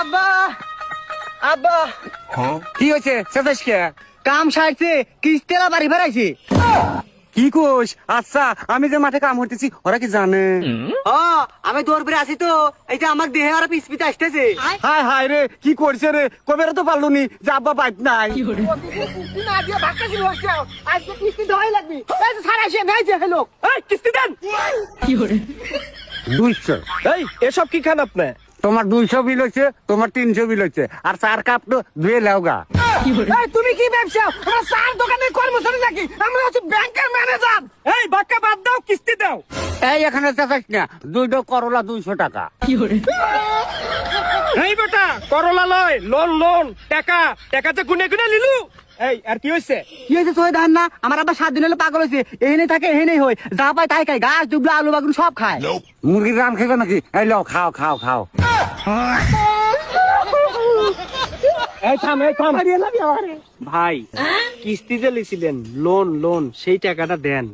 আব্বা আব্বা কি হয়েছে চেতাস কে? কাম সারছে কিস্তেলা বাড়ি ফেরাইছে। কি কোষ? আচ্ছা আমি যে মাঠে কাম করতেছি ওরা কি জানে? আমি দৌড় বেড়ে আসি তো এই যে আমার দেহে আর পিছ পিছে আসতেছে। হায় হায় রে কি করছে রে, কবে তো পারলো নি যে আব্বা বাইক নাই। আজকে কিস্তি দেওয়াই লাগবে। এই যে সারা এসে নাই যে হলো কিস্তি দেন। 200 এই এসব কি খান আপনি? তোমার 200 বিল হয়েছে, তোমার 300 বিল হয়েছে, আর 4 কাপ তো ধুয়ে লাওগা। এই তুমি কি ব্যবসা? আমরা চার দোকানে কর্মচারী নাকি? আমরা হচ্ছে ব্যাংকের ম্যানেজার। এই বাক্কা বাদ দাও, কিস্তি দাও। এই এখানে চেতাস না, 2 করলা 200 টাকা। এই বেটা করলা লয়, লোন লোন টাকা টাকাতে গুনে গুনে লিলু। এই আর কি হইছে? কি হয়েছে তোই ধান না? আমার আব্বা 7 দিন হলো পাগল হয়েছে। এখানে থাকে এখানেই হয়, যা পায় তাই খায়, গাছ ডুবলা আলু বাগুন সব খায়। মুরগির রান খাইবে নাকি? এই লও খাও খাও খাও। এই থাম ভাই, কিস্তি যে লিছিলেন লোন লোন সেই টাকাটা দেন।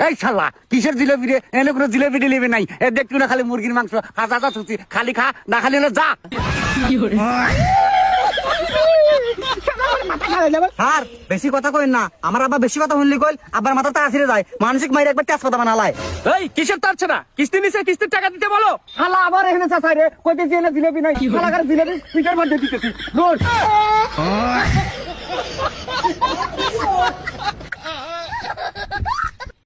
এই শালা কিসের জিলেবি রে? এনে কোনো জিলেবি টিলেবি নাই। এ দেখছু না খালি মুরগির মাংস হাজাটা থুচি, খালি খা না খালি হলো যা। স্যার বেশি কথা কইন না, আমার আব্বা বেশি কথা শুনলি কইল আবার মাথা তাড়াছিড়ে যায়, মানসিক মাইরে একবার তেজপাতা বানালায়। এই কিসের তারছে না? কিস্তি নিছে, কিস্তির টাকা দিতে বলো। শালা আবার এখানে চাচাই রে কইতেছি এনে জিলেবি নাই, শালা করে জিলেবি পিটার মধ্যে দিতেছি রোজ।